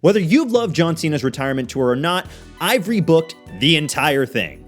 Whether you've loved John Cena's retirement tour or not, I've rebooked the entire thing.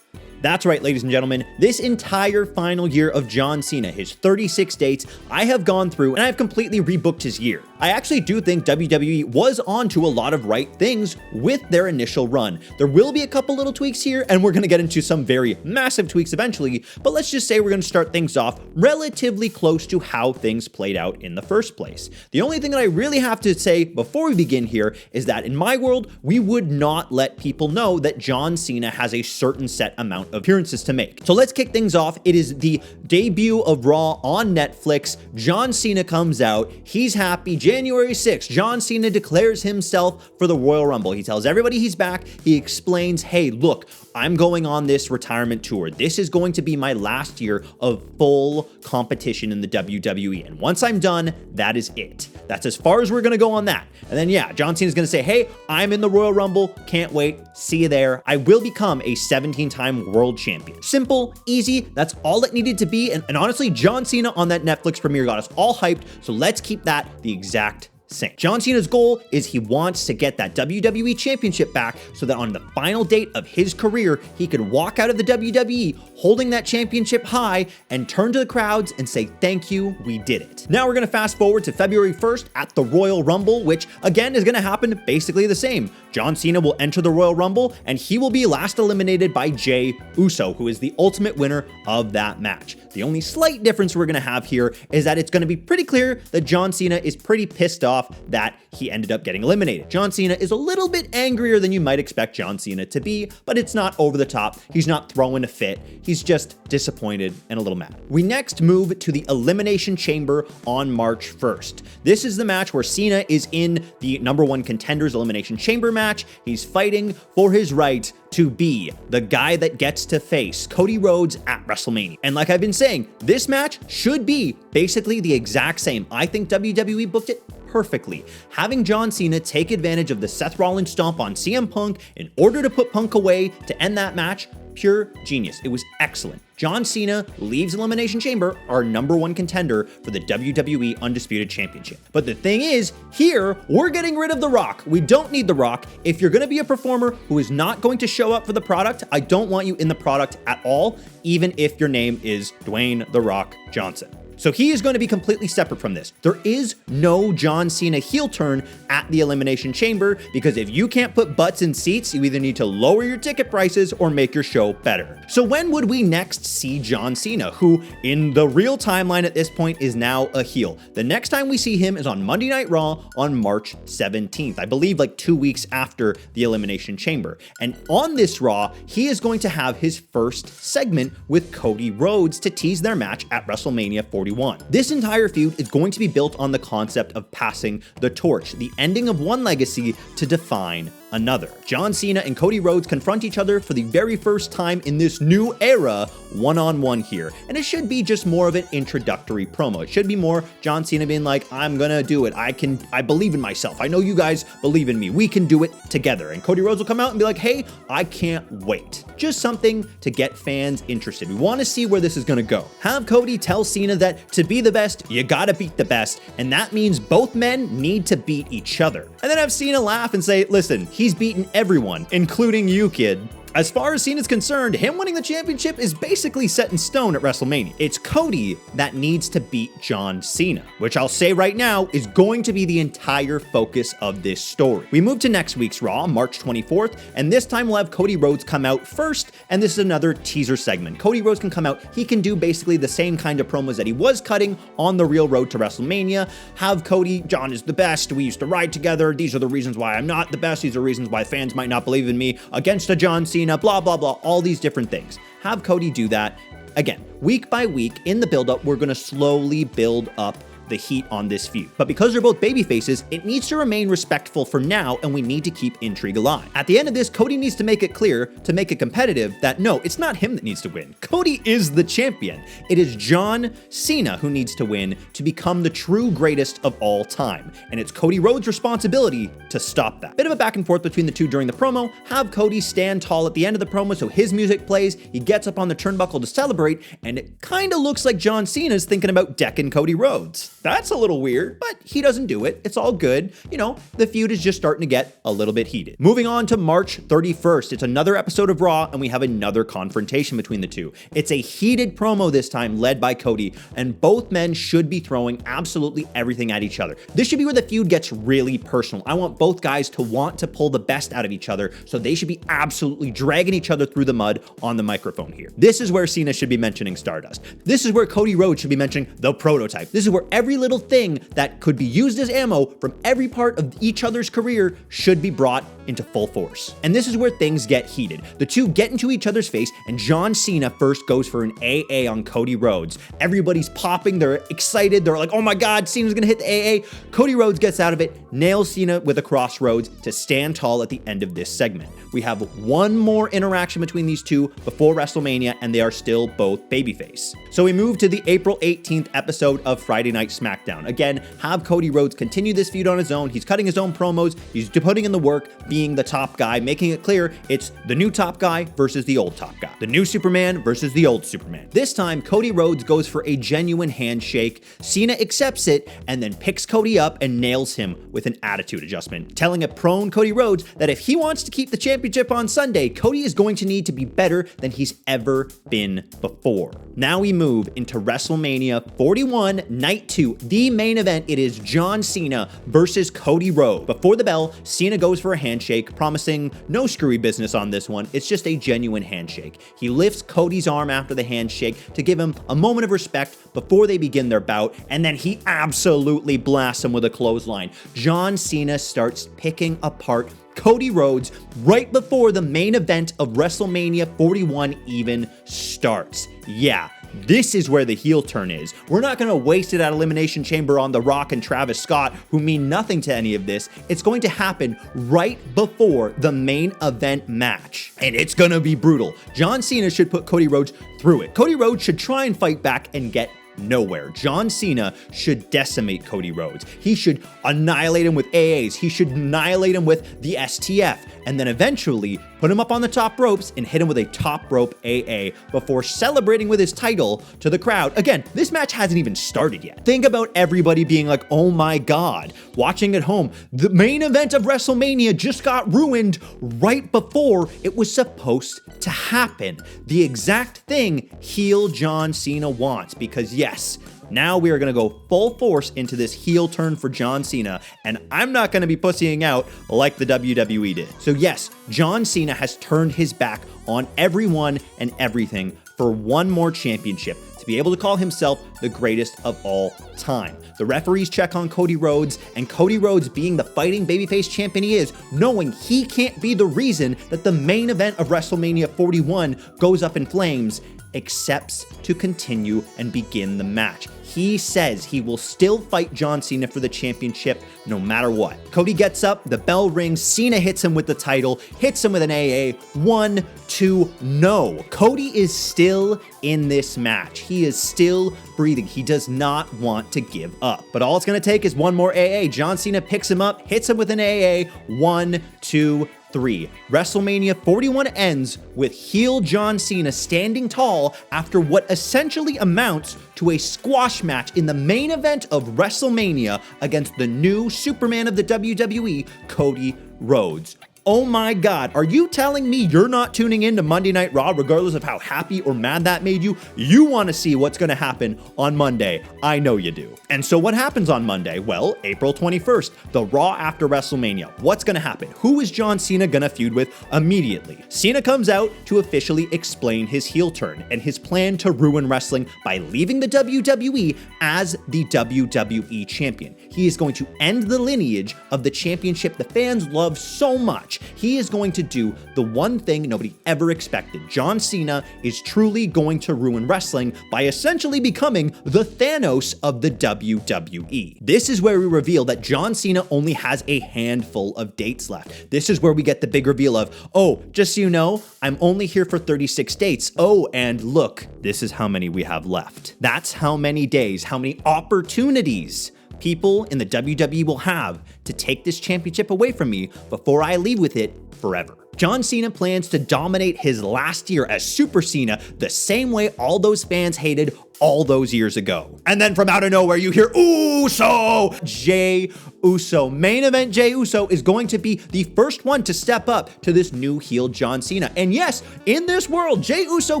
That's right, ladies and gentlemen, this entire final year of John Cena, his 36 dates, I have gone through and I have completely rebooked his year. I actually do think WWE was onto a lot of right things with their initial run. There will be a couple little tweaks here, and we're going to get into some very massive tweaks eventually, but let's just say we're going to start things off relatively close to how things played out in the first place. The only thing that I really have to say before we begin here is that in my world, we would not let people know that John Cena has a certain set amount of appearances to make. So let's kick things off. It is the debut of Raw on Netflix. John Cena comes out. He's happy. January 6th, John Cena declares himself for the Royal Rumble. He tells everybody he's back. He explains, hey, look, I'm going on this retirement tour. This is going to be my last year of full competition in the WWE. And once I'm done, that is it. That's as far as we're going to go on that. And then, yeah, John Cena's going to say, hey, I'm in the Royal Rumble. Can't wait. See you there. I will become a 17-time world champion. Simple, easy. That's all it needed to be. And honestly, John Cena on that Netflix premiere got us all hyped. So let's keep that the exact same. John Cena's goal is he wants to get that WWE Championship back so that on the final date of his career, he could walk out of the WWE holding that championship high and turn to the crowds and say, thank you, we did it. Now we're going to fast forward to February 1st at the Royal Rumble, which again is going to happen basically the same. John Cena will enter the Royal Rumble and he will be last eliminated by Jey Uso, who is the ultimate winner of that match. The only slight difference we're going to have here is that it's going to be pretty clear that John Cena is pretty pissed off that he ended up getting eliminated. John Cena is a little bit angrier than you might expect John Cena to be, but it's not over the top. He's not throwing a fit. He's just disappointed and a little mad. We next move to the Elimination Chamber on March 1st. This is the match where Cena is in the #1 Contenders Elimination Chamber match. He's fighting for his right to be the guy that gets to face Cody Rhodes at WrestleMania. And like I've been saying, this match should be basically the exact same. I think WWE booked it perfectly. Having John Cena take advantage of the Seth Rollins stomp on CM Punk in order to put Punk away to end that match, pure genius. It was excellent. John Cena leaves Elimination Chamber, our #1 contender for the WWE Undisputed Championship. But the thing is, here, we're getting rid of The Rock. We don't need The Rock. If you're going to be a performer who is not going to show up for the product, I don't want you in the product at all, even if your name is Dwayne The Rock Johnson. So he is going to be completely separate from this. There is no John Cena heel turn at the Elimination Chamber because if you can't put butts in seats, you either need to lower your ticket prices or make your show better. So when would we next see John Cena, who in the real timeline at this point is now a heel? The next time we see him is on Monday Night Raw on March 17th. I believe like 2 weeks after the Elimination Chamber. And on this Raw, he is going to have his first segment with Cody Rhodes to tease their match at WrestleMania 41. This entire feud is going to be built on the concept of passing the torch, the ending of one legacy to define another. John Cena and Cody Rhodes confront each other for the very first time in this new era, one-on-one here. And it should be just more of an introductory promo. It should be more John Cena being like, I'm gonna do it. I believe in myself. I know you guys believe in me. We can do it together. And Cody Rhodes will come out and be like, hey, I can't wait. Just something to get fans interested. We want to see where this is gonna go. Have Cody tell Cena that to be the best, you gotta beat the best. And that means both men need to beat each other. And then have Cena laugh and say, listen, he's beaten everyone, including you, kid. As far as Cena's concerned, him winning the championship is basically set in stone at WrestleMania. It's Cody that needs to beat John Cena, which I'll say right now is going to be the entire focus of this story. We move to next week's Raw, March 24th, and this time we'll have Cody Rhodes come out first, and this is another teaser segment. Cody Rhodes can come out, he can do basically the same kind of promos that he was cutting on the real road to WrestleMania. Have Cody, John is the best, we used to ride together, these are the reasons why I'm not the best, these are reasons why fans might not believe in me, against a John Cena, blah, blah, blah, all these different things. Have Cody do that. Again, week by week in the build-up, we're going to slowly build up the heat on this feud. But because they're both baby faces, it needs to remain respectful for now, and we need to keep intrigue alive. At the end of this, Cody needs to make it clear, to make it competitive, that no, it's not him that needs to win. Cody is the champion. It is John Cena who needs to win to become the true greatest of all time. And it's Cody Rhodes' responsibility to stop that. Bit of a back and forth between the two during the promo. Have Cody stand tall at the end of the promo so his music plays. He gets up on the turnbuckle to celebrate, and it kind of looks like John Cena's thinking about decking Cody Rhodes. That's a little weird, but he doesn't do it. It's all good. You know, the feud is just starting to get a little bit heated. Moving on to March 31st, it's another episode of Raw, and we have another confrontation between the two. It's a heated promo this time, led by Cody, and both men should be throwing absolutely everything at each other. This should be where the feud gets really personal. I want both guys to want to pull the best out of each other, so they should be absolutely dragging each other through the mud on the microphone here. This is where Cena should be mentioning Stardust. This is where Cody Rhodes should be mentioning the prototype. This is where every little thing that could be used as ammo from every part of each other's career should be brought into full force. And this is where things get heated. The two get into each other's face, and John Cena first goes for an AA on Cody Rhodes. Everybody's popping, they're excited, they're like, oh my God, Cena's gonna hit the AA. Cody Rhodes gets out of it, nails Cena with a crossroads to stand tall at the end of this segment. We have one more interaction between these two before WrestleMania, and they are still both babyface. So we move to the April 18th episode of Friday Night SmackDown. Again, have Cody Rhodes continue this feud on his own. He's cutting his own promos. He's putting in the work, being the top guy, making it clear it's the new top guy versus the old top guy. The new Superman versus the old Superman. This time, Cody Rhodes goes for a genuine handshake. Cena accepts it and then picks Cody up and nails him with an attitude adjustment, telling a prone Cody Rhodes that if he wants to keep the championship on Sunday, Cody is going to need to be better than he's ever been before. Now we move into WrestleMania 41 Night 2, the main event. It is John Cena versus Cody Rhodes. Before the bell, Cena goes for a handshake, promising no screwy business on this one. It's just a genuine handshake. He lifts Cody's arm after the handshake to give him a moment of respect before they begin their bout, and then he absolutely blasts him with a clothesline. John Cena starts picking apart Cody Rhodes right before the main event of WrestleMania 41 even starts. Yeah, this is where the heel turn is. We're not going to waste it at Elimination Chamber on The Rock and Travis Scott, who mean nothing to any of this. It's going to happen right before the main event match, and it's going to be brutal. John Cena should put Cody Rhodes through it. Cody Rhodes should try and fight back and get nowhere. John Cena should decimate Cody Rhodes. He should annihilate him with AAs. He should annihilate him with the STF, and then eventually put him up on the top ropes and hit him with a top rope AA before celebrating with his title to the crowd. Again, this match hasn't even started yet. Think about everybody being like, oh my God, watching at home. The main event of WrestleMania just got ruined right before it was supposed to happen. The exact thing heel John Cena wants, because yes, now we are going to go full force into this heel turn for John Cena, and I'm not going to be pussying out like the WWE did. So yes, John Cena has turned his back on everyone and everything for one more championship to be able to call himself the greatest of all time. The referees check on Cody Rhodes, and Cody Rhodes, being the fighting babyface champion he is, knowing he can't be the reason that the main event of WrestleMania 41 goes up in flames, accepts to continue and begin the match. He says he will still fight John Cena for the championship no matter what. Cody gets up, the bell rings, Cena hits him with the title, hits him with an AA, 1, 2, no. Cody is still in this match. He is still breathing. He does not want to give up. But all it's going to take is one more AA. John Cena picks him up, hits him with an AA, 1, 2, 3. WrestleMania 41 ends with heel John Cena standing tall after what essentially amounts to a squash match in the main event of WrestleMania against the new Superman of the WWE, Cody Rhodes. Oh my God, are you telling me you're not tuning in to Monday Night Raw regardless of how happy or mad that made you? You want to see what's going to happen on Monday. I know you do. And so what happens on Monday? Well, April 21st, the Raw after WrestleMania. What's going to happen? Who is John Cena going to feud with immediately? Cena comes out to officially explain his heel turn and his plan to ruin wrestling by leaving the WWE as the WWE Champion. He is going to end the lineage of the championship the fans love so much. He is going to do the one thing nobody ever expected. John Cena is truly going to ruin wrestling by essentially becoming the Thanos of the WWE. This is where we reveal that John Cena only has a handful of dates left. This is where we get the big reveal of, oh, just so you know, I'm only here for 36 dates. Oh, and look, this is how many we have left. That's how many days, how many opportunities people in the WWE will have to take this championship away from me before I leave with it forever. John Cena plans to dominate his last year as Super Cena the same way all those fans hated all those years ago. And then from out of nowhere, you hear Uso! Jey Uso. Main event Jey Uso is going to be the first one to step up to this new heel John Cena. And yes, in this world, Jey Uso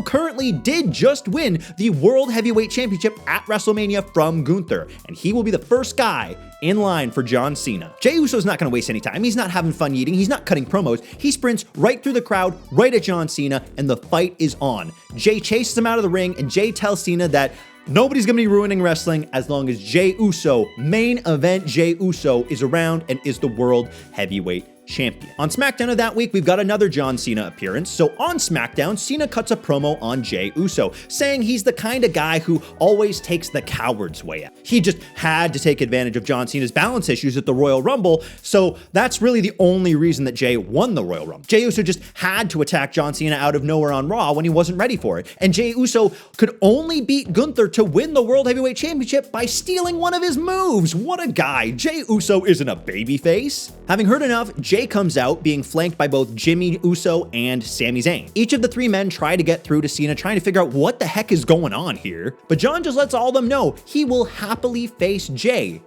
currently did just win the World Heavyweight Championship at WrestleMania from Gunther. And he will be the first guy in line for John Cena. Jey Uso's not gonna waste any time. He's not having fun eating. He's not cutting promos. He sprints right through the crowd, right at John Cena, and the fight is on. Jey chases him out of the ring, and Jey tells Cena that nobody's gonna be ruining wrestling as long as Jey Uso, main event Jey Uso, is around and is the World Heavyweight Champion. On SmackDown of that week, we've got another John Cena appearance. So on SmackDown, Cena cuts a promo on Jey Uso, saying he's the kind of guy who always takes the coward's way out. He just had to take advantage of John Cena's balance issues at the Royal Rumble, so that's really the only reason that Jey won the Royal Rumble. Jey Uso just had to attack John Cena out of nowhere on Raw when he wasn't ready for it. And Jey Uso could only beat Gunther to win the World Heavyweight Championship by stealing one of his moves. What a guy. Jey Uso isn't a babyface. Having heard enough, Jey comes out being flanked by both Jimmy Uso and Sami Zayn. Each of the three men try to get through to Cena, trying to figure out what the heck is going on here. But John just lets all of them know he will happily face Jey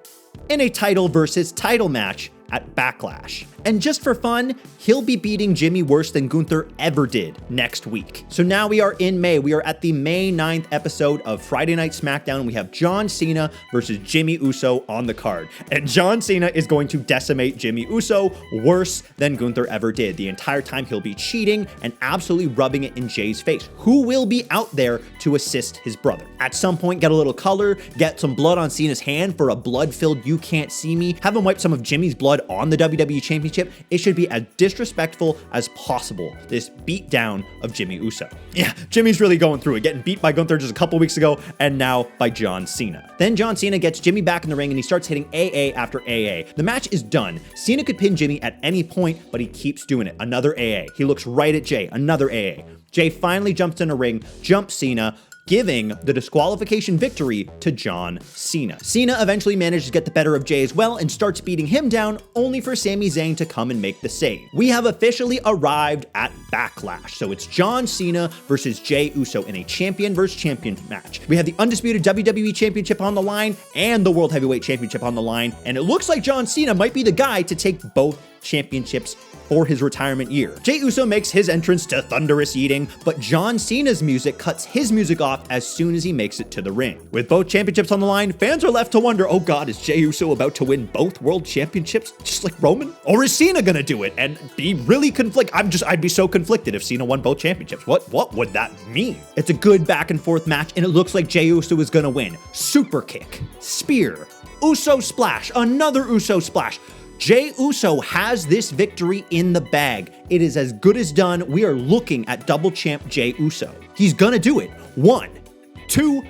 in a title versus title match at Backlash. And just for fun, he'll be beating Jimmy worse than Gunther ever did next week. So now we are in May. We are at the May 9th episode of Friday Night SmackDown. We have John Cena versus Jimmy Uso on the card. And John Cena is going to decimate Jimmy Uso worse than Gunther ever did. The entire time he'll be cheating and absolutely rubbing it in Jey's face, who will be out there to assist his brother. At some point, get a little color, get some blood on Cena's hand for a blood-filled "you can't see me," have him wipe some of Jimmy's blood on the WWE Championship. It should be as disrespectful as possible, this beatdown of Jimmy Uso. Yeah, Jimmy's really going through it, getting beat by Gunther just a couple weeks ago, and now by John Cena. Then John Cena gets Jimmy back in the ring, and he starts hitting AA after AA. The match is done. Cena could pin Jimmy at any point, but he keeps doing it. Another AA. He looks right at Jey. Another AA. Jey finally jumps in a ring, jumps Cena, giving the disqualification victory to John Cena. Cena eventually manages to get the better of Jey as well and starts beating him down, only for Sami Zayn to come and make the save. We have officially arrived at Backlash. So it's John Cena versus Jey Uso in a champion versus champion match. We have the undisputed WWE Championship on the line and the World Heavyweight Championship on the line, and it looks like John Cena might be the guy to take both championships for his retirement year. Jey Uso makes his entrance to thunderous eating, but John Cena's music cuts his music off as soon as he makes it to the ring. With both championships on the line, fans are left to wonder, oh God, is Jey Uso about to win both world championships just like Roman? Or is Cena gonna do it and be really conflicted? I'd be so conflicted if Cena won both championships. What would that mean? It's a good back and forth match, and it looks like Jey Uso is gonna win. Super kick, spear, Uso splash, another Uso splash. Jey Uso has this victory in the bag. It is as good as done. We are looking at double champ Jey Uso. He's gonna do it. 1, 2,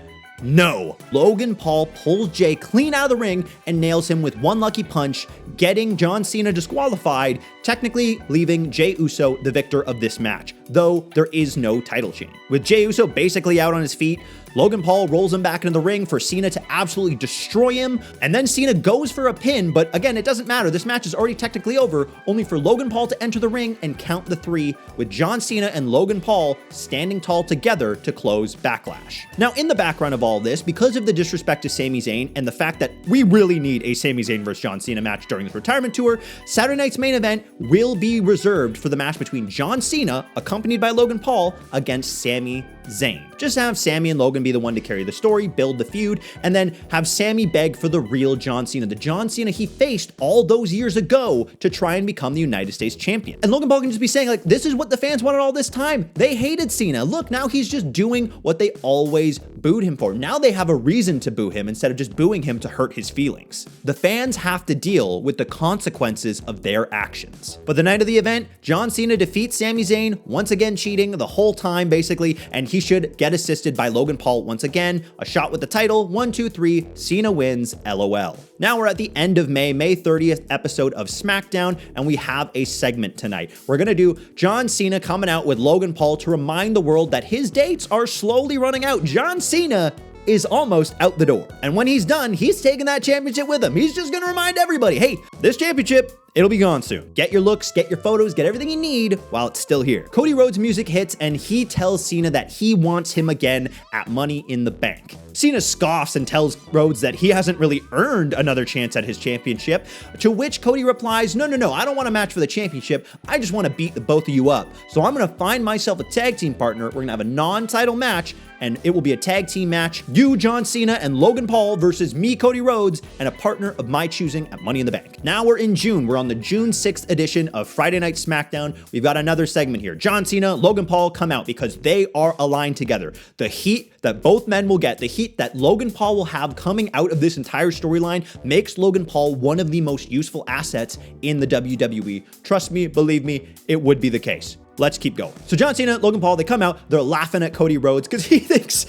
no. Logan Paul pulls Jey clean out of the ring and nails him with one lucky punch, getting John Cena disqualified, technically leaving Jey Uso the victor of this match, though there is no title change. With Jey Uso basically out on his feet, Logan Paul rolls him back into the ring for Cena to absolutely destroy him, and then Cena goes for a pin, but again, it doesn't matter. This match is already technically over, only for Logan Paul to enter the ring and count the 3, with John Cena and Logan Paul standing tall together to close Backlash. Now, in the background of all this, because of the disrespect to Sami Zayn and the fact that we really need a Sami Zayn versus John Cena match during this retirement tour, Saturday night's main event will be reserved for the match between John Cena, accompanied by Logan Paul, against Sami Zayn. Just have Sami and Logan be the one to carry the story, build the feud, and then have Sami beg for the real John Cena, the John Cena he faced all those years ago to try and become the United States champion. And Logan Paul can just be saying, like, this is what the fans wanted all this time. They hated Cena. Look, now he's just doing what they always booed him for. Now they have a reason to boo him instead of just booing him to hurt his feelings. The fans have to deal with the consequences of their actions. But the night of the event, John Cena defeats Sami Zayn, once again cheating the whole time basically, and he should get assisted by Logan Paul once again. A shot with the title, 1, 2, 3, Cena wins, LOL. Now we're at the end of May 30th episode of SmackDown, and we have a segment tonight. We're gonna do John Cena coming out with Logan Paul to remind the world that his dates are slowly running out. John Cena is almost out the door. And when he's done, he's taking that championship with him. He's just gonna remind everybody, hey, this championship It'll be gone soon. Get your looks, get your photos, get everything you need while it's still here. Cody Rhodes' music hits and he tells Cena that he wants him again at Money in the Bank. Cena scoffs and tells Rhodes that he hasn't really earned another chance at his championship, to which Cody replies, no, I don't want a match for the championship. I just want to beat the both of you up. So I'm going to find myself a tag team partner. We're going to have a non-title match, and it will be a tag team match. You, John Cena, and Logan Paul versus me, Cody Rhodes, and a partner of my choosing at Money in the Bank. Now we're in June. We're on the June 6th edition of Friday Night SmackDown. We've got another segment here. John Cena, Logan Paul come out because they are aligned together. The heat that both men will get, the heat that Logan Paul will have coming out of this entire storyline makes Logan Paul one of the most useful assets in the WWE. Trust me, believe me, it would be the case. Let's keep going. So John Cena, Logan Paul, they come out, they're laughing at Cody Rhodes because he thinks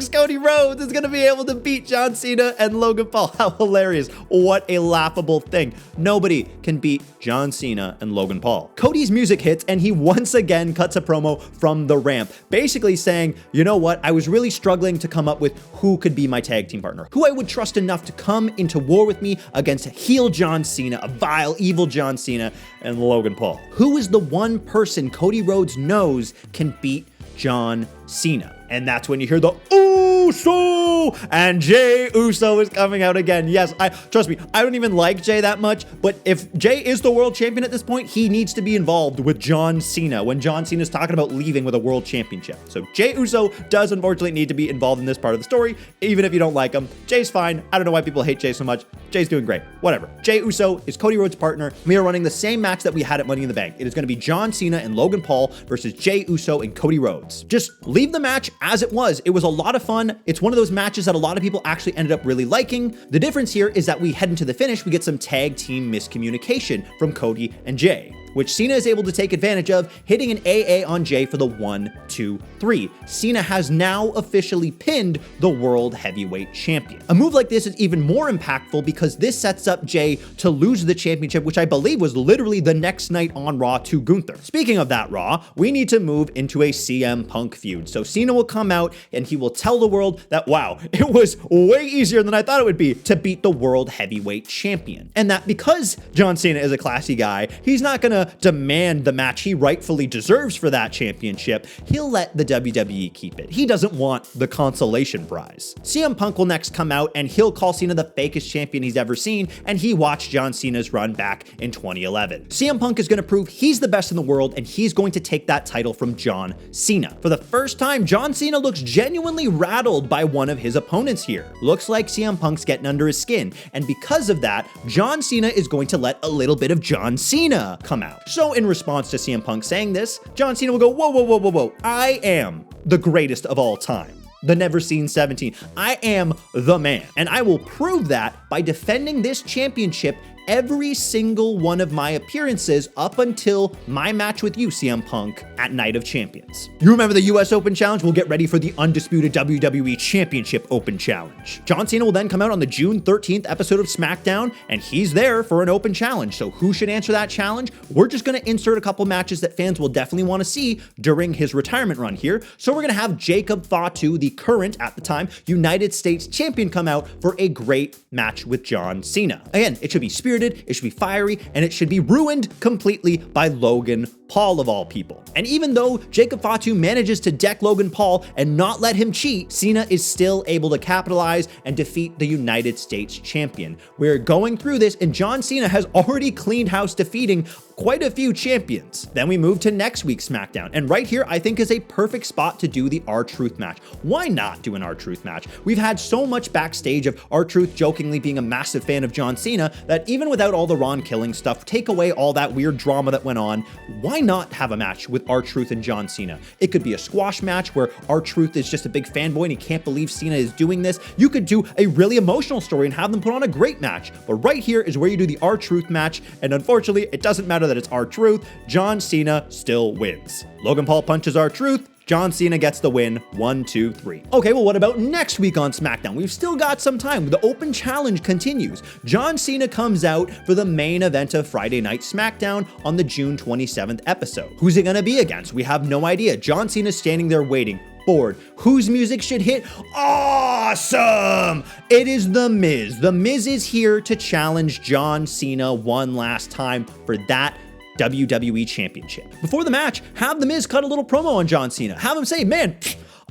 Cody Rhodes is going to be able to beat John Cena and Logan Paul. How hilarious. What a laughable thing. Nobody can beat John Cena and Logan Paul. Cody's music hits and he once again cuts a promo from the ramp, basically saying, you know what, I was really struggling to come up with who could be my tag team partner, who I would trust enough to come into war with me against heel John Cena, a vile, evil John Cena, and Logan Paul. Who is the one person Cody Rhodes knows can beat John Cena? And that's when you hear the Uso, and Jey Uso is coming out again. Yes, trust me, I don't even like Jey that much, but if Jey is the world champion at this point, he needs to be involved with John Cena when John Cena is talking about leaving with a world championship. So Jey Uso does unfortunately need to be involved in this part of the story, even if you don't like him. Jey's fine. I don't know why people hate Jey so much. Jey's doing great. Whatever. Jey Uso is Cody Rhodes' partner. We are running the same match that we had at Money in the Bank. It is going to be John Cena and Logan Paul versus Jey Uso and Cody Rhodes. Just leave the match as it was. It was a lot of fun. It's one of those matches that a lot of people actually ended up really liking. The difference here is that we head into the finish, we get some tag team miscommunication from Cody and Jey, which Cena is able to take advantage of, hitting an AA on Jey for the 1, 2, 3. Cena has now officially pinned the World Heavyweight Champion. A move like this is even more impactful because this sets up Jey to lose the championship, which I believe was literally the next night on Raw to Gunther. Speaking of that Raw, we need to move into a CM Punk feud. So Cena will come out and he will tell the world that, wow, it was way easier than I thought it would be to beat the World Heavyweight Champion. And that because John Cena is a classy guy, he's not gonna demand the match he rightfully deserves for that championship. He'll let the WWE keep it. He doesn't want the consolation prize. CM Punk will next come out and he'll call Cena the fakest champion he's ever seen, and he watched John Cena's run back in 2011. CM Punk is going to prove he's the best in the world, and he's going to take that title from John Cena. For the first time, John Cena looks genuinely rattled by one of his opponents here. Looks like CM Punk's getting under his skin, and because of that, John Cena is going to let a little bit of John Cena come out. So in response to CM Punk saying this, John Cena will go, whoa, I am the greatest of all time. The never seen 17. I am the man. And I will prove that by defending this championship every single one of my appearances up until my match with you, CM Punk, at Night of Champions. You remember the US Open Challenge? We'll get ready for the undisputed WWE Championship Open Challenge. John Cena will then come out on the June 13th episode of SmackDown, and he's there for an open challenge. So who should answer that challenge? We're just going to insert a couple matches that fans will definitely want to see during his retirement run here. So we're going to have Jacob Fatu, the current, at the time, United States Champion, come out for a great match with John Cena. Again, it should be spirited, it should be fiery, and it should be ruined completely by Logan Paul of all people. And even though Jacob Fatu manages to deck Logan Paul and not let him cheat, Cena is still able to capitalize and defeat the United States Champion. We're going through this, and John Cena has already cleaned house, defeating quite a few champions. Then we move to next week's SmackDown, and right here I think is a perfect spot to do the R-Truth match. Why not do an R-Truth match? We've had so much backstage of R-Truth jokingly being a massive fan of John Cena that even without all the Ron killing stuff, take away all that weird drama that went on, why not have a match with R-Truth and John Cena? It could be a squash match where R-Truth is just a big fanboy and he can't believe Cena is doing this. You could do a really emotional story and have them put on a great match. But right here is where you do the R-Truth match, and unfortunately, it doesn't matter that it's R-Truth, John Cena still wins. Logan Paul punches R-Truth, John Cena gets the win, 1, 2, 3. Okay, well, what about next week on SmackDown? We've still got some time. The open challenge continues. John Cena comes out for the main event of Friday Night SmackDown on the June 27th episode. Who's it gonna be against? We have no idea. John Cena's standing there waiting. board. Whose music should hit? Awesome! It is The Miz. The Miz is here to challenge John Cena one last time for that WWE Championship. Before the match, have The Miz cut a little promo on John Cena. Have him say, man,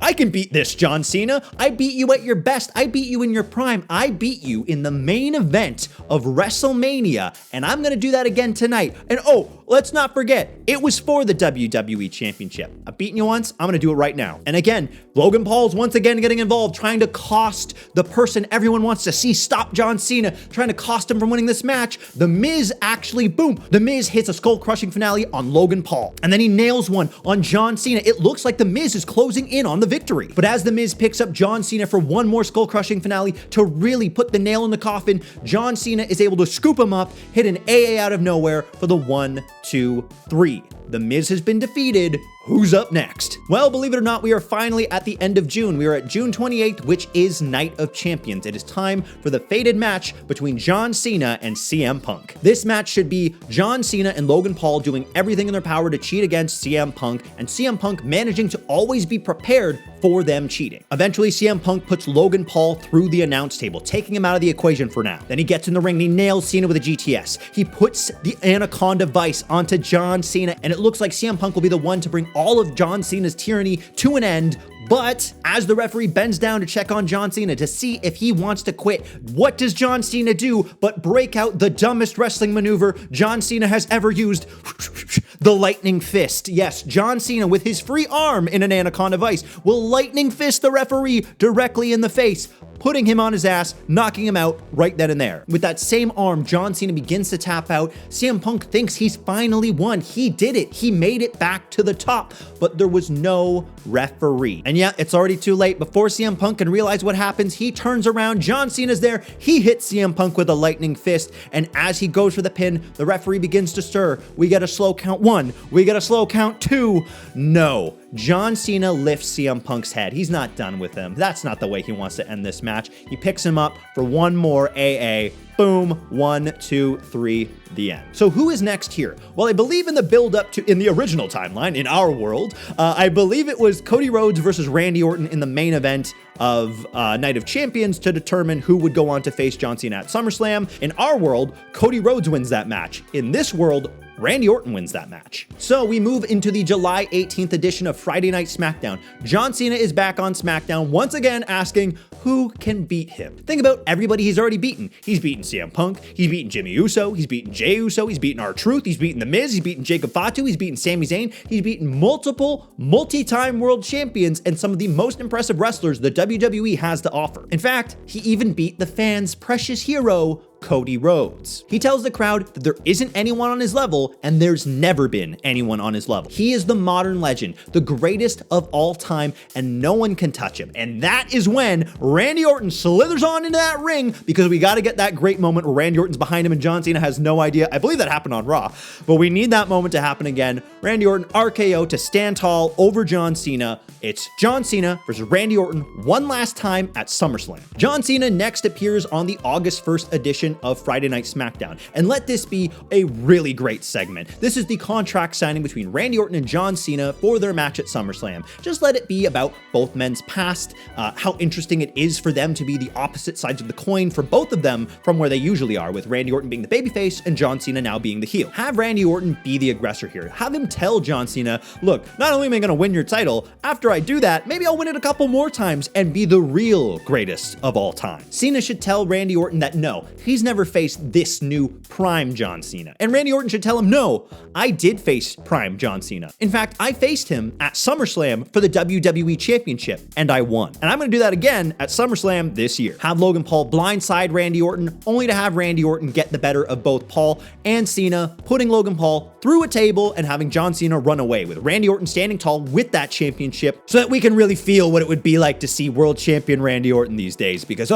I can beat this, John Cena. I beat you at your best. I beat you in your prime. I beat you in the main event of WrestleMania, and I'm gonna do that again tonight. And oh, let's not forget, it was for the WWE Championship. I've beaten you once, I'm gonna do it right now. And again, Logan Paul's once again getting involved, trying to cost the person everyone wants to see stop John Cena, trying to cost him from winning this match. The Miz actually, boom, The Miz hits a skull-crushing finale on Logan Paul. And then he nails one on John Cena. It looks like The Miz is closing in on the victory. But as The Miz picks up John Cena for one more skull-crushing finale to really put the nail in the coffin, John Cena is able to scoop him up, hit an AA out of nowhere for the 1, 2, 3. The Miz has been defeated. Who's up next? Well, believe it or not, we are finally at the end of June. We are at June 28th, which is Night of Champions. It is time for the fated match between John Cena and CM Punk. This match should be John Cena and Logan Paul doing everything in their power to cheat against CM Punk, and CM Punk managing to always be prepared for them cheating. Eventually, CM Punk puts Logan Paul through the announce table, taking him out of the equation for now. Then he gets in the ring and he nails Cena with a GTS. He puts the Anaconda Vice onto John Cena, and it looks like CM Punk will be the one to bring all of John Cena's tyranny to an end. But as the referee bends down to check on John Cena to see if he wants to quit, what does John Cena do but break out the dumbest wrestling maneuver John Cena has ever used? The lightning fist. Yes, John Cena with his free arm in an Anaconda Vice will lightning fist the referee directly in the face, putting him on his ass, knocking him out right then and there. With that same arm, John Cena begins to tap out. CM Punk thinks he's finally won. He did it. He made it back to the top, but there was no referee. And yeah, it's already too late. Before CM Punk can realize what happens, he turns around. John Cena's there. He hits CM Punk with a lightning fist, and as he goes for the pin, the referee begins to stir. We get a slow count 1. We get a slow count 2. No. John Cena lifts CM Punk's head. He's not done with him. That's not the way he wants to end this match. He picks him up for one more AA. Boom, 1, 2, 3, the end. So who is next here? Well, I believe in the build-up to, in the original timeline, in our world, I believe it was Cody Rhodes versus Randy Orton in the main event of Night of Champions to determine who would go on to face John Cena at SummerSlam. In our world, Cody Rhodes wins that match. In this world, Randy Orton wins that match. So we move into the July 18th edition of Friday Night SmackDown. John Cena is back on SmackDown once again asking who can beat him. Think about everybody he's already beaten. He's beaten CM Punk, he's beaten Jimmy Uso, he's beaten Jey Uso, he's beaten R-Truth, he's beaten The Miz, he's beaten Jacob Fatu, he's beaten Sami Zayn, he's beaten multiple, multi-time world champions and some of the most impressive wrestlers the WWE has to offer. In fact, he even beat the fans' precious hero, Cody Rhodes. He tells the crowd that there isn't anyone on his level, and there's never been anyone on his level. He is the modern legend, the greatest of all time, and no one can touch him. And that is when Randy Orton slithers on into that ring, because we got to get that great moment where Randy Orton's behind him and John Cena has no idea. I believe that happened on Raw, but we need that moment to happen again. Randy Orton RKO to stand tall over John Cena. It's John Cena versus Randy Orton one last time at SummerSlam. John Cena next appears on the August 1st edition of Friday Night SmackDown, and let this be a really great segment. This is the contract signing between Randy Orton and John Cena for their match at SummerSlam. Just let it be about both men's past, how interesting it is for them to be the opposite sides of the coin for both of them from where they usually are, with Randy Orton being the babyface and John Cena now being the heel. Have Randy Orton be the aggressor here. Have him tell John Cena, look, not only am I going to win your title, after I do that, maybe I'll win it a couple more times and be the real greatest of all time. Cena should tell Randy Orton that no, he's never faced this new prime John Cena. And Randy Orton should tell him, no, I did face prime John Cena. In fact, I faced him at SummerSlam for the WWE Championship, and I won. And I'm going to do that again at SummerSlam this year. Have Logan Paul blindside Randy Orton, only to have Randy Orton get the better of both Paul and Cena, putting Logan Paul through a table and having John Cena run away, with Randy Orton standing tall with that championship, so that we can really feel what it would be like to see world champion Randy Orton these days, because,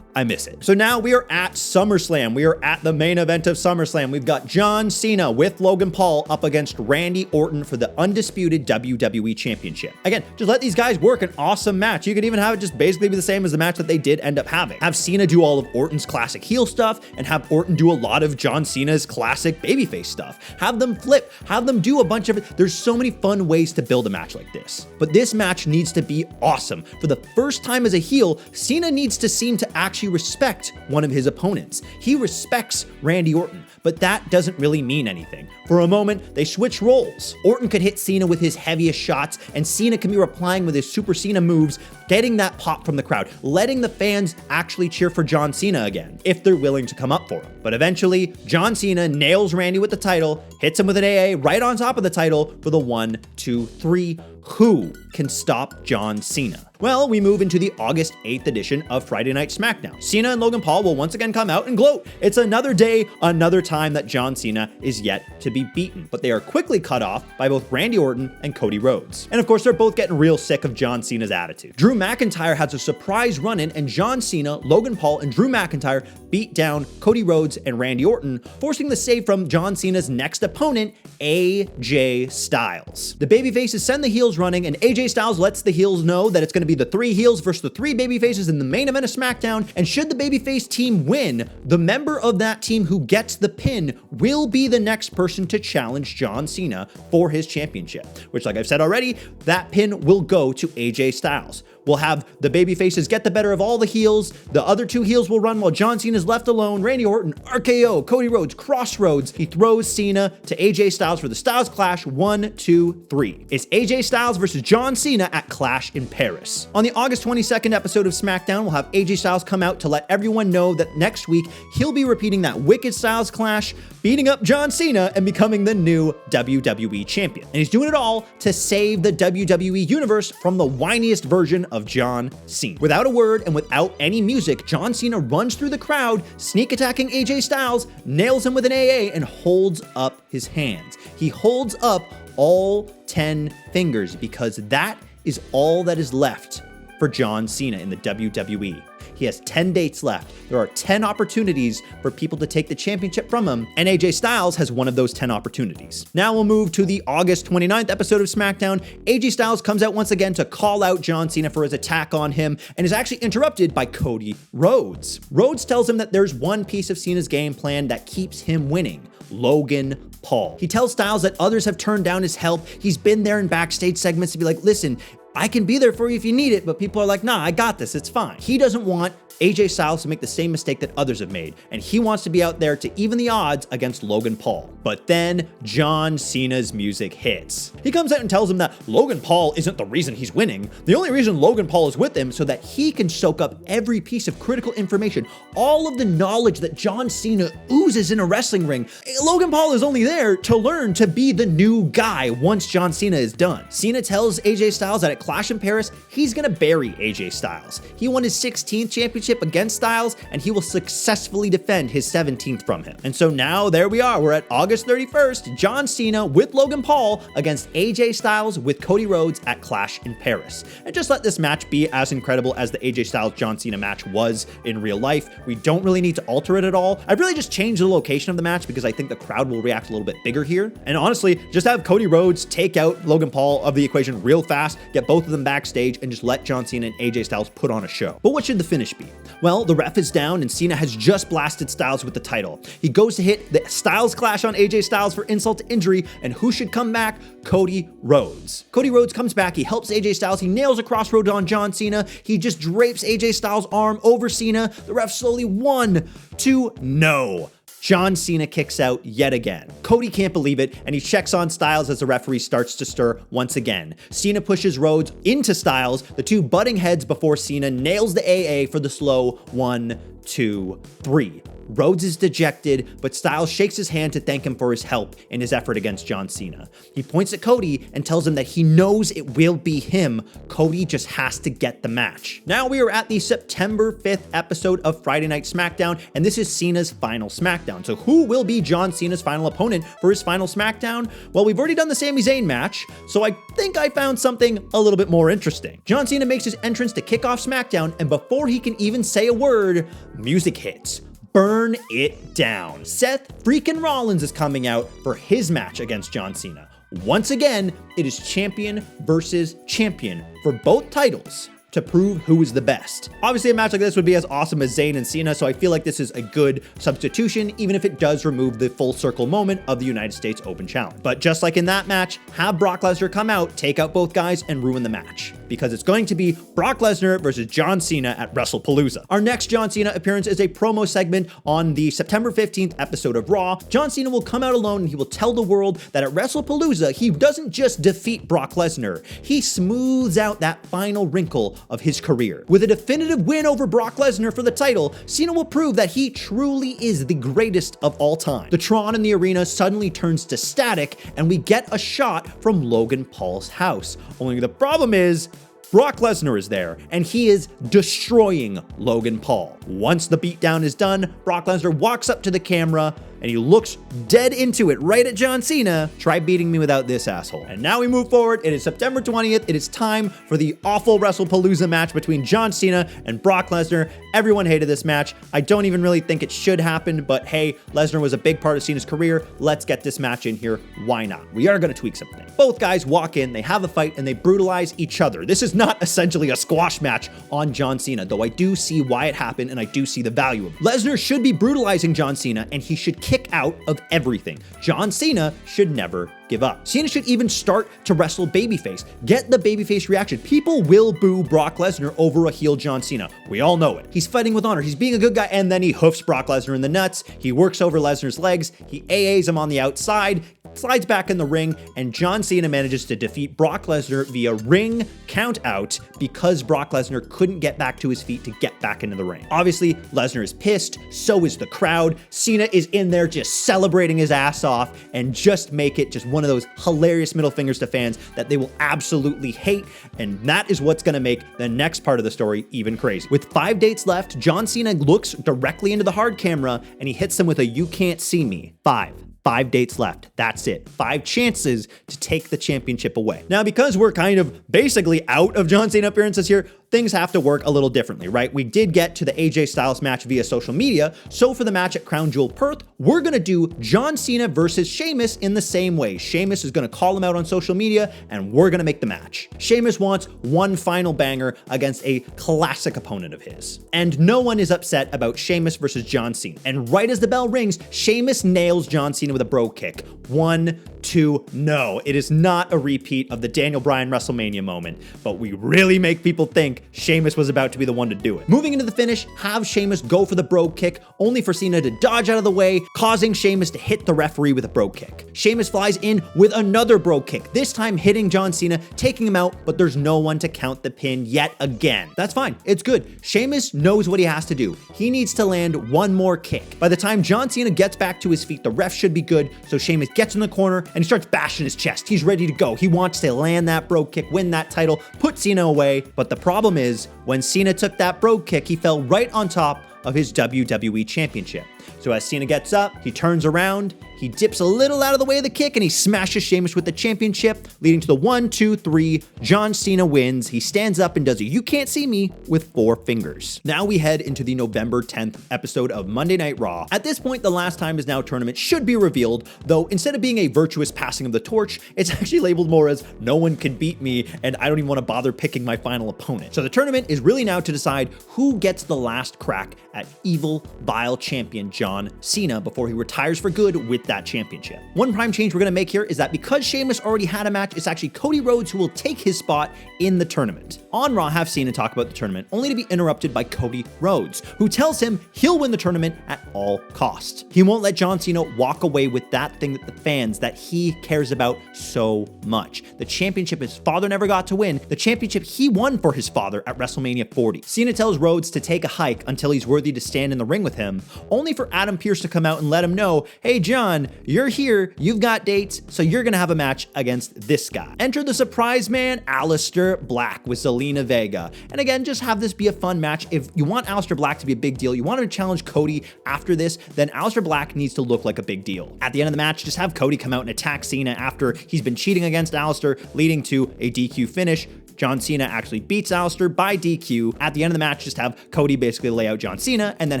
I miss it. So now we are at SummerSlam. We are at the main event of SummerSlam. We've got John Cena with Logan Paul up against Randy Orton for the undisputed WWE Championship. Again, just let these guys work an awesome match. You could even have it just basically be the same as the match that they did end up having. Have Cena do all of Orton's classic heel stuff and have Orton do a lot of John Cena's classic babyface stuff. Have them flip, have them do a bunch of it. There's so many fun ways to build a match like this. But this match needs to be awesome. For the first time as a heel, Cena needs to seem to actually respect one of his opponents. He respects Randy Orton, but that doesn't really mean anything. For a moment, they switch roles. Orton could hit Cena with his heaviest shots, and Cena can be replying with his Super Cena moves, getting that pop from the crowd, letting the fans actually cheer for John Cena again, if they're willing to come up for him. But eventually, John Cena nails Randy with the title, hits him with an AA right on top of the title for the 1, 2, 3. Who can stop John Cena? Well, we move into the August 8th edition of Friday Night SmackDown. Cena and Logan Paul will once again come out and gloat. It's another day, another time that John Cena is yet to be beaten, but they are quickly cut off by both Randy Orton and Cody Rhodes. And of course, they're both getting real sick of John Cena's attitude. Drew McIntyre has a surprise run-in, and John Cena, Logan Paul, and Drew McIntyre beat down Cody Rhodes and Randy Orton, forcing the save from John Cena's next opponent, AJ Styles. The babyfaces send the heels running, and AJ Styles lets the heels know that it's going to be the 3 heels versus the 3 babyfaces in the main event of SmackDown, and should the babyface team win, the member of that team who gets the pin will be the next person to challenge John Cena for his championship, which, like I've said already, that pin will go to AJ Styles. We'll have the babyfaces get the better of all the heels. The other 2 heels will run while John Cena is left alone. Randy Orton, RKO, Cody Rhodes, Crossroads. He throws Cena to AJ Styles for the Styles Clash. 1, 2, 3. It's AJ Styles versus John Cena at Clash in Paris. On the August 22nd episode of SmackDown, we'll have AJ Styles come out to let everyone know that next week he'll be repeating that Wicked Styles Clash, beating up John Cena and becoming the new WWE Champion. And he's doing it all to save the WWE Universe from the whiniest version of John Cena. Without a word and without any music, John Cena runs through the crowd, sneak attacking AJ Styles, nails him with an AA, and holds up his hands. He holds up all 10 fingers because that is all that is left for John Cena in the WWE. He has 10 dates left. There are 10 opportunities for people to take the championship from him, and AJ Styles has one of those 10 opportunities. Now we'll move to the August 29th episode of SmackDown. AJ Styles comes out once again to call out John Cena for his attack on him, and is actually interrupted by Cody Rhodes. Rhodes tells him that there's one piece of Cena's game plan that keeps him winning: Logan Paul. He tells Styles that others have turned down his help. He's been there in backstage segments to be like, listen, I can be there for you if you need it, but people are like, nah, I got this, it's fine. He doesn't want AJ Styles to make the same mistake that others have made, and he wants to be out there to even the odds against Logan Paul. But then John Cena's music hits. He comes out and tells him that Logan Paul isn't the reason he's winning. The only reason Logan Paul is with him so that he can soak up every piece of critical information, all of the knowledge that John Cena oozes in a wrestling ring. Logan Paul is only there to learn to be the new guy once John Cena is done. Cena tells AJ Styles that at Clash in Paris, he's gonna bury AJ Styles. He won his 16th championship against Styles, and he will successfully defend his 17th from him. And so now there we are. We're at August 31st, John Cena with Logan Paul against AJ Styles with Cody Rhodes at Clash in Paris. And just let this match be as incredible as the AJ Styles John Cena match was in real life. We don't really need to alter it at all. I've really just changed the location of the match because I think the crowd will react a little bit bigger here. And honestly, just have Cody Rhodes take out Logan Paul of the equation real fast, get both of them backstage, and just let John Cena and AJ Styles put on a show. But what should the finish be? Well, the ref is down and Cena has just blasted Styles with the title. He goes to hit the Styles Clash on AJ Styles for insult to injury, and who should come back? Cody Rhodes. Cody Rhodes comes back, he helps AJ Styles, he nails a crossroads on John Cena, he just drapes AJ Styles' arm over Cena. The ref slowly 1, 2, no. John Cena kicks out yet again. Cody can't believe it, and he checks on Styles as the referee starts to stir once again. Cena pushes Rhodes into Styles, the two butting heads before Cena nails the AA for the slow 1, 2, 3. Rhodes is dejected, but Styles shakes his hand to thank him for his help in his effort against John Cena. He points at Cody and tells him that he knows it will be him. Cody just has to get the match. Now we are at the September 5th episode of Friday Night SmackDown, and this is Cena's final SmackDown. So who will be John Cena's final opponent for his final SmackDown? Well, we've already done the Sami Zayn match, so I think I found something a little bit more interesting. John Cena makes his entrance to kick off SmackDown, and before he can even say a word, music hits. Burn it down. Seth freaking Rollins is coming out for his match against John Cena. Once again, it is champion versus champion for both titles to prove who is the best. Obviously, a match like this would be as awesome as Zayn and Cena, so I feel like this is a good substitution, even if it does remove the full circle moment of the United States Open Challenge. But just like in that match, have Brock Lesnar come out, take out both guys, and ruin the match, because it's going to be Brock Lesnar versus John Cena at WrestlePalooza. Our next John Cena appearance is a promo segment on the September 15th episode of Raw. John Cena will come out alone and he will tell the world that at WrestlePalooza, he doesn't just defeat Brock Lesnar, he smooths out that final wrinkle of his career. With a definitive win over Brock Lesnar for the title, Cena will prove that he truly is the greatest of all time. The Tron in the arena suddenly turns to static, and we get a shot from Logan Paul's house. Only the problem is, Brock Lesnar is there, and he is destroying Logan Paul. Once the beatdown is done, Brock Lesnar walks up to the camera, and he looks dead into it, right at John Cena. Try beating me without this asshole. And now we move forward. It is September 20th. It is time for the awful WrestlePalooza match between John Cena and Brock Lesnar. Everyone hated this match. I don't even really think it should happen, but hey, Lesnar was a big part of Cena's career. Let's get this match in here. Why not? We are gonna tweak something. Both guys walk in, they have a fight, and they brutalize each other. This is not essentially a squash match on John Cena, though I do see why it happened, and I do see the value of it. Lesnar should be brutalizing John Cena, and he should kick out of everything. John Cena should never give up. Cena should even start to wrestle babyface. Get the babyface reaction. People will boo Brock Lesnar over a heel John Cena. We all know it. He's fighting with honor. He's being a good guy, and then he hoofs Brock Lesnar in the nuts. He works over Lesnar's legs. He AAs him on the outside, slides back in the ring, and John Cena manages to defeat Brock Lesnar via ring count out because Brock Lesnar couldn't get back to his feet to get back into the ring. Obviously, Lesnar is pissed. So is the crowd. Cena is in there just celebrating his ass off, and just make it just one of those hilarious middle fingers to fans that they will absolutely hate, and that is what's going to make the next part of the story even crazy. With 5 dates left, John Cena looks directly into the hard camera and he hits them with a "you can't see me." 5 dates left. That's it. 5 chances to take the championship away. Now, because we're kind of basically out of John Cena appearances here, things have to work a little differently, right? We did get to the AJ Styles match via social media, so for the match at Crown Jewel Perth, we're gonna do John Cena versus Sheamus in the same way. Sheamus is gonna call him out on social media, and we're gonna make the match. Sheamus wants one final banger against a classic opponent of his. And no one is upset about Sheamus versus John Cena. And right as the bell rings, Sheamus nails John Cena with a bro kick. 1, 2, no. It is not a repeat of the Daniel Bryan WrestleMania moment, but we really make people think Sheamus was about to be the one to do it. Moving into the finish, have Sheamus go for the bro kick, only for Cena to dodge out of the way, causing Sheamus to hit the referee with a bro kick. Sheamus flies in with another bro kick, this time hitting John Cena, taking him out, but there's no one to count the pin yet again. That's fine. It's good. Sheamus knows what he has to do. He needs to land one more kick. By the time John Cena gets back to his feet, the ref should be good, so Sheamus gets in the corner and he starts bashing his chest. He's ready to go. He wants to land that bro kick, win that title, put Cena away, but the problem is, when Cena took that bro kick, he fell right on top of his WWE Championship. So as Cena gets up, he turns around, he dips a little out of the way of the kick, and he smashes Sheamus with the championship, leading to the 1, 2, 3. John Cena wins. He stands up and does a "you can't see me" with 4 fingers. Now we head into the November 10th episode of Monday Night Raw. At this point, the Last Time Is Now tournament should be revealed, though instead of being a virtuous passing of the torch, it's actually labeled more as "no one can beat me, and I don't even want to bother picking my final opponent." So the tournament is really now to decide who gets the last crack at evil, vile champion John Cena before he retires for good with that championship. One prime change we're going to make here is that because Sheamus already had a match, it's actually Cody Rhodes who will take his spot in the tournament. On Raw, have Cena talk about the tournament, only to be interrupted by Cody Rhodes, who tells him he'll win the tournament at all costs. He won't let John Cena walk away with that thing that the fans that he cares about so much. The championship his father never got to win, the championship he won for his father at WrestleMania 40. Cena tells Rhodes to take a hike until he's worthy to stand in the ring with him, only for for Adam Pearce to come out and let him know, hey John, you're here, you've got dates, so you're gonna have a match against this guy. Enter the surprise man, Aleister Black with Zelina Vega. And again, just have this be a fun match. If you want Aleister Black to be a big deal, you want him to challenge Cody after this, then Aleister Black needs to look like a big deal. At the end of the match, just have Cody come out and attack Cena after he's been cheating against Aleister, leading to a DQ finish. John Cena actually beats Aleister by DQ. At the end of the match, just have Cody basically lay out John Cena and then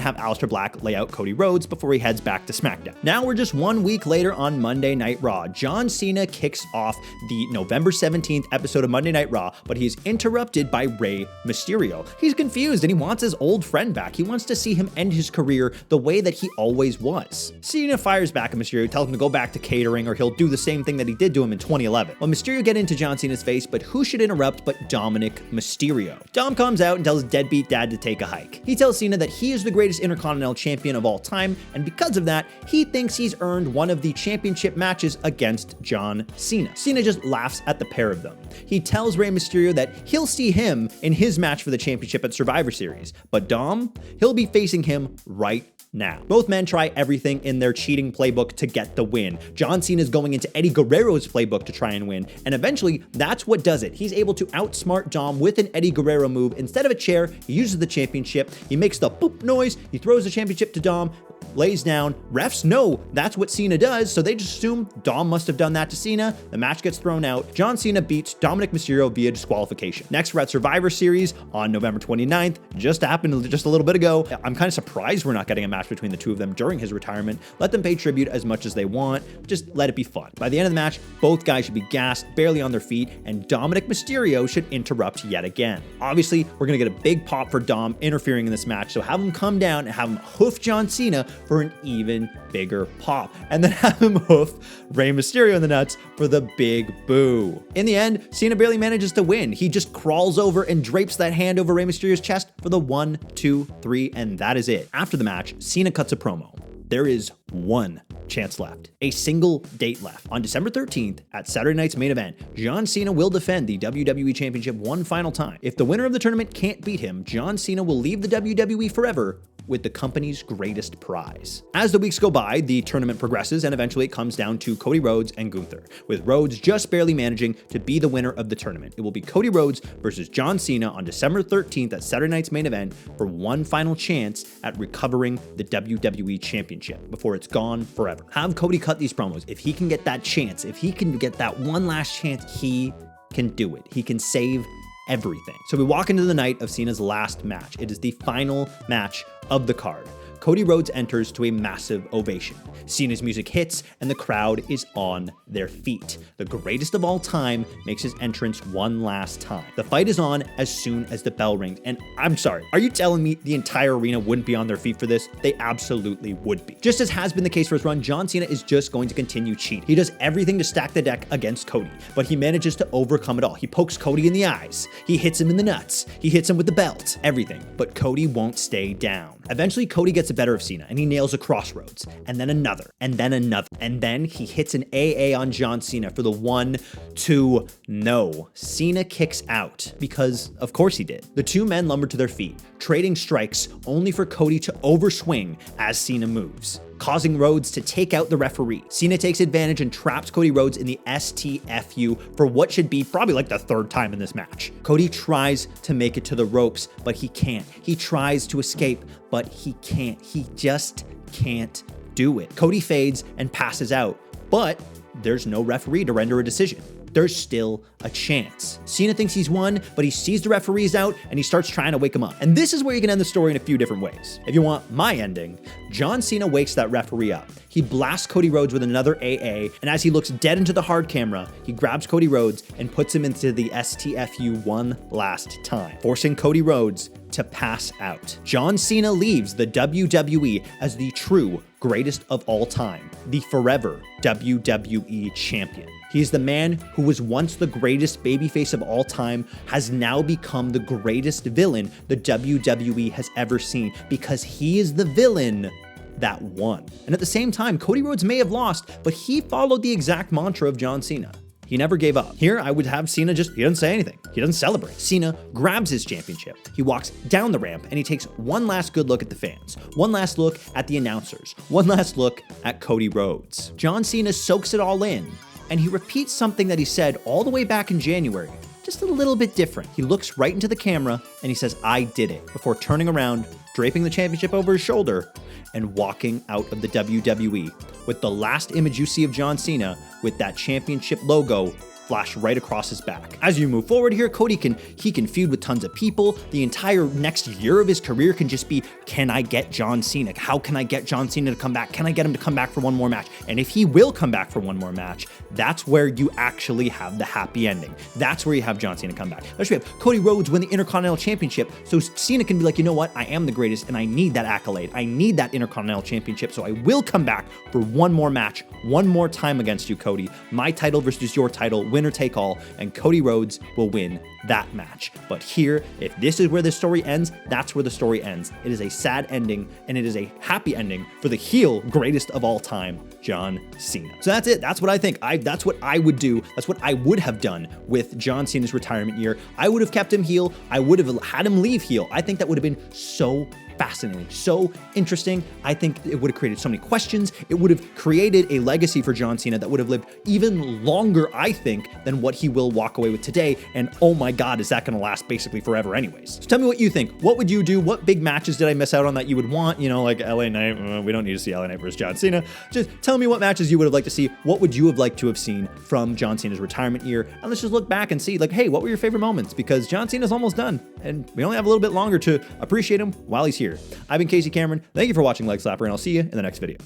have Aleister Black lay out Cody Rhodes before he heads back to SmackDown. Now we're just 1 week later on Monday Night Raw. John Cena kicks off the November 17th episode of Monday Night Raw, but he's interrupted by Rey Mysterio. He's confused and he wants his old friend back. He wants to see him end his career the way that he always was. Cena fires back at Mysterio, tells him to go back to catering or he'll do the same thing that he did to him in 2011. Well, Mysterio get into John Cena's face, but who should interrupt but Dominic Mysterio. Dom comes out and tells his deadbeat dad to take a hike. He tells Cena that he is the greatest Intercontinental Champion of all time, and because of that, he thinks he's earned one of the championship matches against John Cena. Cena just laughs at the pair of them. He tells Rey Mysterio that he'll see him in his match for the championship at Survivor Series, but Dom, he'll be facing him right now. Both men try everything in their cheating playbook to get the win. John Cena is going into Eddie Guerrero's playbook to try and win, and eventually that's what does it. He's able to outsmart Dom with an Eddie Guerrero move. Instead of a chair, he uses the championship. He makes the boop noise. He throws the championship to Dom, lays down. Refs know that's what Cena does, so they just assume Dom must have done that to Cena. The match gets thrown out. John Cena beats Dominic Mysterio via disqualification. Next, we're at Survivor Series on November 29th. Just happened just a little bit ago. I'm kind of surprised we're not getting a match between the two of them during his retirement. Let them pay tribute as much as they want. Just let it be fun. By the end of the match, both guys should be gassed, barely on their feet, and Dominic Mysterio should interrupt yet again. Obviously, we're going to get a big pop for Dom interfering in this match, so have him come down and have him hoof John Cena for an even bigger pop, and then have him hoof Rey Mysterio in the nuts for the big boo. In the end, Cena barely manages to win. He just crawls over and drapes that hand over Rey Mysterio's chest for the 1, 2, 3, and that is it. After the match, Cena cuts a promo. There is one chance left, a single date left. On December 13th, at Saturday night's main event, John Cena will defend the WWE Championship one final time. If the winner of the tournament can't beat him, John Cena will leave the WWE forever with the company's greatest prize. As the weeks go by, the tournament progresses and eventually it comes down to Cody Rhodes and Gunther, with Rhodes just barely managing to be the winner of the tournament. It will be Cody Rhodes versus John Cena on December 13th at Saturday night's main event for one final chance at recovering the WWE Championship before it's gone forever. Have Cody cut these promos. If he can get that chance, if he can get that one last chance, he can do it. He can save everything. So we walk into the night of Cena's last match. It is the final match of the card. Cody Rhodes enters to a massive ovation. Cena's music hits and the crowd is on their feet. The greatest of all time makes his entrance one last time. The fight is on as soon as the bell rings. And I'm sorry, are you telling me the entire arena wouldn't be on their feet for this? They absolutely would be. Just as has been the case for his run, John Cena is just going to continue cheating. He does everything to stack the deck against Cody, but he manages to overcome it all. He pokes Cody in the eyes. He hits him in the nuts. He hits him with the belt. Everything. But Cody won't stay down. Eventually, Cody gets the better of Cena and he nails a crossroads, and then another, and then another, and then he hits an AA on John Cena for the 1, 2, no. Cena kicks out because of course he did. The two men lumber to their feet, trading strikes only for Cody to overswing as Cena moves, causing Rhodes to take out the referee. Cena takes advantage and traps Cody Rhodes in the STFU for what should be probably like the third time in this match. Cody tries to make it to the ropes, but he can't. He tries to escape, but he can't. He just can't do it. Cody fades and passes out, but there's no referee to render a decision. There's still a chance. Cena thinks he's won, but he sees the referees out and he starts trying to wake him up. And this is where you can end the story in a few different ways. If you want my ending, John Cena wakes that referee up. He blasts Cody Rhodes with another AA, and as he looks dead into the hard camera, he grabs Cody Rhodes and puts him into the STFU one last time, forcing Cody Rhodes to pass out. John Cena leaves the WWE as the true greatest of all time, the forever WWE Champion. He is the man who was once the greatest babyface of all time, has now become the greatest villain the WWE has ever seen, because he is the villain that won. And at the same time, Cody Rhodes may have lost, but he followed the exact mantra of John Cena. He never gave up. Here, I would have Cena just, he doesn't say anything. He doesn't celebrate. Cena grabs his championship. He walks down the ramp and he takes one last good look at the fans, one last look at the announcers, one last look at Cody Rhodes. John Cena soaks it all in, and he repeats something that he said all the way back in January, just a little bit different. He looks right into the camera and he says, "I did it," before turning around, draping the championship over his shoulder, and walking out of the WWE with the last image you see of John Cena with that championship logo flash right across his back. As you move forward here, Cody can feud with tons of people. The entire next year of his career can just be, can I get John Cena? How can I get John Cena to come back? Can I get him to come back for one more match? And if he will come back for one more match, that's where you actually have the happy ending. That's where you have John Cena come back. Especially have Cody Rhodes win the Intercontinental Championship, so Cena can be like, you know what? I am the greatest and I need that accolade. I need that Intercontinental Championship, so I will come back for one more match, one more time against you, Cody. My title versus your title, winner take all, and Cody Rhodes will win that match. But here, if this is where the story ends, that's where the story ends. It is a sad ending, and it is a happy ending for the heel greatest of all time, John Cena. So that's it. That's what I think. That's what I would do. That's what I would have done with John Cena's retirement year. I would have kept him heel. I would have had him leave heel. I think that would have been so fascinating, so interesting. I think it would have created so many questions. It would have created a legacy for John Cena that would have lived even longer, I think, than what he will walk away with today. And oh my God, is that going to last basically forever anyways? So tell me what you think. What would you do? What big matches did I miss out on that you would want? You know, like LA Knight. We don't need to see LA Knight versus John Cena. Just tell me what matches you would have liked to see. What would you have liked to have seen from John Cena's retirement year? And let's just look back and see, like, hey, what were your favorite moments? Because John Cena's almost done, and we only have a little bit longer to appreciate him while he's here. I've been Casey Cameron. Thank you for watching Leg Slapper, and I'll see you in the next video.